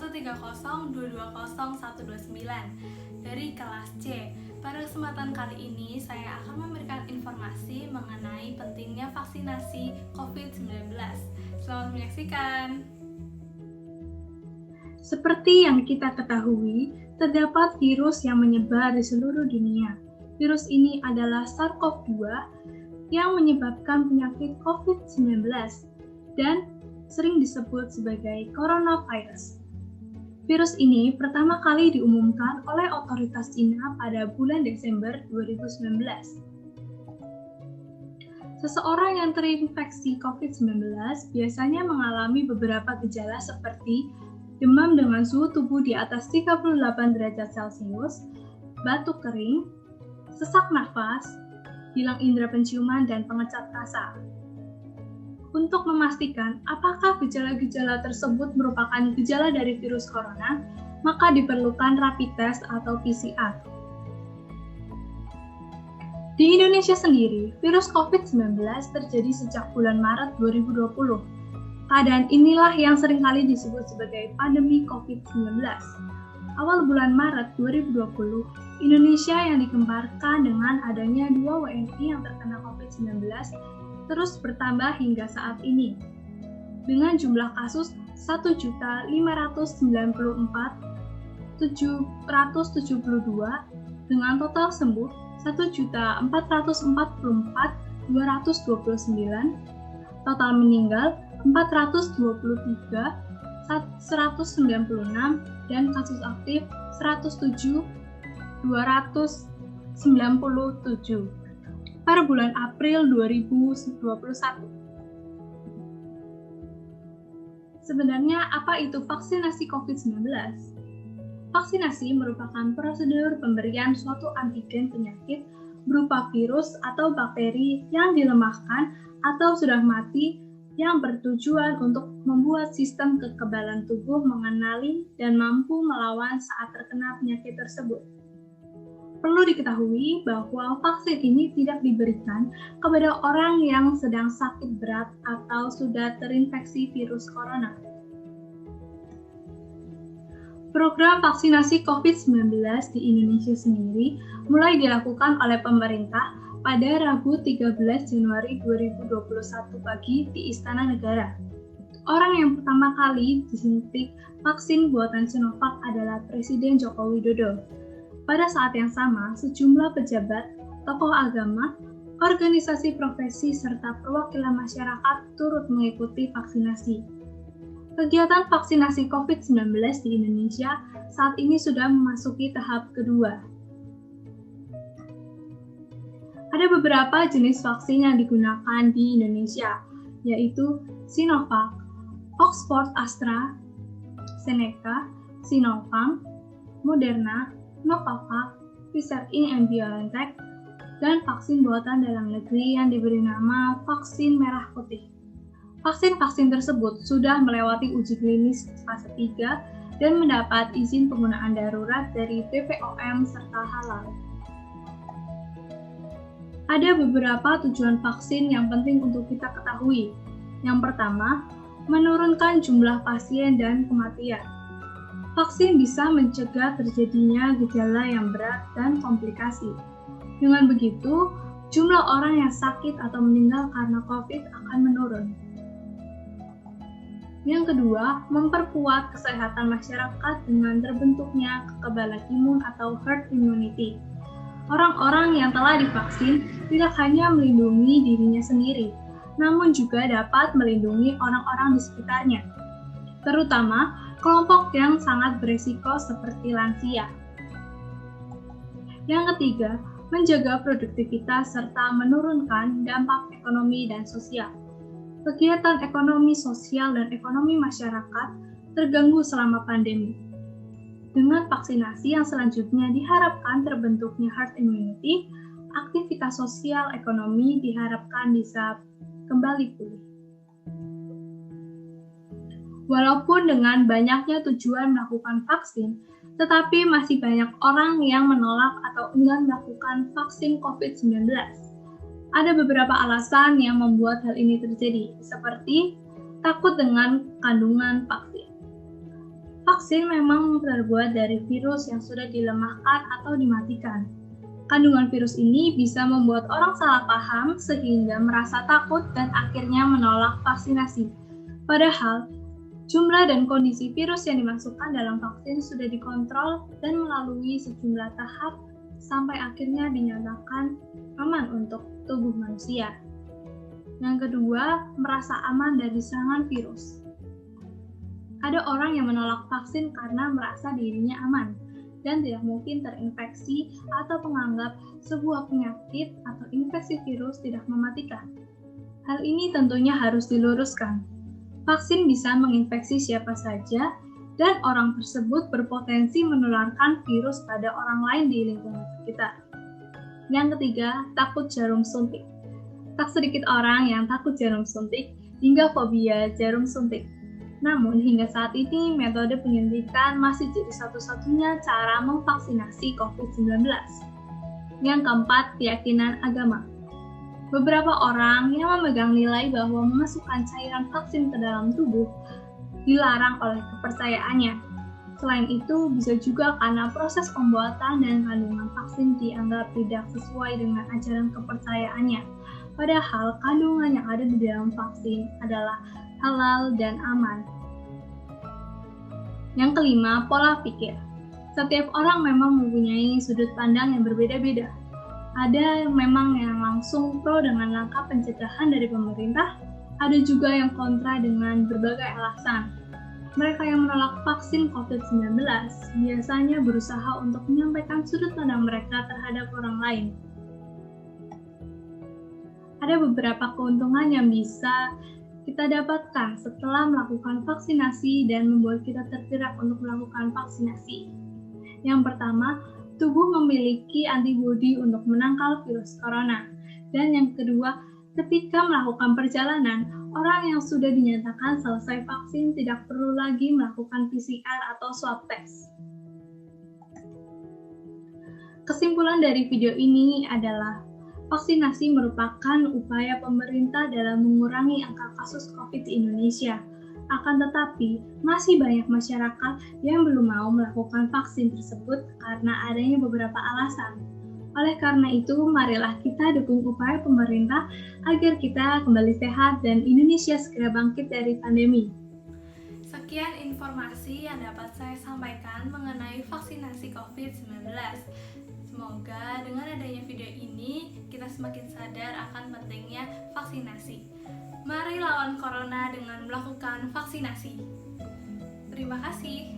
130220129 dari kelas C. Pada kesempatan kali ini, saya akan memberikan informasi mengenai pentingnya vaksinasi COVID-19. Selamat menyaksikan. Seperti yang kita ketahui, terdapat virus yang menyebar di seluruh dunia. Virus ini adalah SARS-CoV-2 yang menyebabkan penyakit COVID-19 dan sering disebut sebagai coronavirus. Virus ini pertama kali diumumkan oleh otoritas Cina pada bulan Desember 2019. Seseorang yang terinfeksi COVID-19 biasanya mengalami beberapa gejala seperti demam dengan suhu tubuh di atas 38 derajat Celcius, batuk kering, sesak nafas, hilang indera penciuman, dan pengecat rasa. Untuk memastikan apakah gejala-gejala tersebut merupakan gejala dari virus corona, maka diperlukan rapid test atau PCR. Di Indonesia sendiri, virus COVID-19 terjadi sejak bulan Maret 2020. Keadaan inilah yang seringkali disebut sebagai pandemi COVID-19. Awal bulan Maret 2020, Indonesia yang dikemparkan dengan adanya 2 WNI yang terkena COVID-19 terus bertambah hingga saat ini, dengan jumlah kasus 1.594.772 dengan total sembuh 1.444.229, total meninggal 423.196, dan kasus aktif 107.297 pada bulan April 2021. Sebenarnya apa itu vaksinasi COVID-19? Vaksinasi merupakan prosedur pemberian suatu antigen penyakit berupa virus atau bakteri yang dilemahkan atau sudah mati yang bertujuan untuk membuat sistem kekebalan tubuh mengenali dan mampu melawan saat terkena penyakit tersebut. Perlu diketahui bahwa vaksin ini tidak diberikan kepada orang yang sedang sakit berat atau sudah terinfeksi virus corona. Program vaksinasi COVID-19 di Indonesia sendiri mulai dilakukan oleh pemerintah pada Rabu 13 Januari 2021 pagi di Istana Negara. Orang yang pertama kali disuntik vaksin buatan Sinovac adalah Presiden Joko Widodo. Pada saat yang sama, sejumlah pejabat, tokoh agama, organisasi profesi, serta perwakilan masyarakat turut mengikuti vaksinasi. Kegiatan vaksinasi COVID-19 di Indonesia saat ini sudah memasuki tahap kedua. Ada beberapa jenis vaksin yang digunakan di Indonesia, yaitu Sinovac, Oxford AstraZeneca, Sinopharm, Moderna, Novavax, Pfizer-BioNTech, dan vaksin buatan dalam negeri yang diberi nama vaksin merah putih. Vaksin-vaksin tersebut sudah melewati uji klinis fase 3 dan mendapat izin penggunaan darurat dari BPOM serta halal. Ada beberapa tujuan vaksin yang penting untuk kita ketahui. Yang pertama, menurunkan jumlah pasien dan kematian. Vaksin bisa mencegah terjadinya gejala yang berat dan komplikasi. Dengan begitu, jumlah orang yang sakit atau meninggal karena COVID akan menurun. Yang kedua, memperkuat kesehatan masyarakat dengan terbentuknya kekebalan imun atau herd immunity. Orang-orang yang telah divaksin tidak hanya melindungi dirinya sendiri, namun juga dapat melindungi orang-orang di sekitarnya, terutama kelompok yang sangat berisiko seperti lansia. Yang ketiga, menjaga produktivitas serta menurunkan dampak ekonomi dan sosial. Kegiatan ekonomi sosial dan ekonomi masyarakat terganggu selama pandemi. Dengan vaksinasi yang selanjutnya diharapkan terbentuknya herd immunity, aktivitas sosial ekonomi diharapkan bisa kembali pulih. Walaupun dengan banyaknya tujuan melakukan vaksin, tetapi masih banyak orang yang menolak atau enggan melakukan vaksin COVID-19. Ada beberapa alasan yang membuat hal ini terjadi, seperti takut dengan kandungan vaksin. Vaksin memang terbuat dari virus yang sudah dilemahkan atau dimatikan. Kandungan virus ini bisa membuat orang salah paham sehingga merasa takut dan akhirnya menolak vaksinasi. Padahal, jumlah dan kondisi virus yang dimasukkan dalam vaksin sudah dikontrol dan melalui sejumlah tahap sampai akhirnya dinyatakan aman untuk tubuh manusia. Yang kedua, merasa aman dari serangan virus. Ada orang yang menolak vaksin karena merasa dirinya aman dan tidak mungkin terinfeksi atau menganggap sebuah penyakit atau infeksi virus tidak mematikan. Hal ini tentunya harus diluruskan. Vaksin bisa menginfeksi siapa saja dan orang tersebut berpotensi menularkan virus pada orang lain di lingkungan sekitar. Yang ketiga, takut jarum suntik. Tak sedikit orang yang takut jarum suntik hingga fobia jarum suntik. Namun, hingga saat ini, metode penyuntikan masih jadi satu-satunya cara memvaksinasi COVID-19. Yang keempat, keyakinan agama. Beberapa orang yang memegang nilai bahwa memasukkan cairan vaksin ke dalam tubuh dilarang oleh kepercayaannya. Selain itu, bisa juga karena proses pembuatan dan kandungan vaksin dianggap tidak sesuai dengan ajaran kepercayaannya. Padahal, kandungan yang ada di dalam vaksin adalah halal dan aman. Yang kelima, pola pikir. Setiap orang memang mempunyai sudut pandang yang berbeda-beda. Ada memang yang langsung pro dengan langkah pencegahan dari pemerintah, ada juga yang kontra dengan berbagai alasan. Mereka yang menolak vaksin COVID-19 biasanya berusaha untuk menyampaikan sudut pandang mereka terhadap orang lain. Ada beberapa keuntungan yang bisa kita dapatkan setelah melakukan vaksinasi dan membuat kita tergerak untuk melakukan vaksinasi. Yang pertama, tubuh memiliki antibodi untuk menangkal virus corona. Dan yang kedua, ketika melakukan perjalanan, orang yang sudah dinyatakan selesai vaksin tidak perlu lagi melakukan PCR atau swab test. Kesimpulan dari video ini adalah vaksinasi merupakan upaya pemerintah dalam mengurangi angka kasus COVID di Indonesia. Akan tetapi, masih banyak masyarakat yang belum mau melakukan vaksin tersebut karena adanya beberapa alasan. Oleh karena itu, marilah kita dukung upaya pemerintah agar kita kembali sehat dan Indonesia segera bangkit dari pandemi. Sekian informasi yang dapat saya sampaikan mengenai vaksinasi COVID-19. Semoga dengan adanya video ini, kita semakin sadar akan pentingnya vaksinasi. Mari lawan corona dengan melakukan vaksinasi. Terima kasih.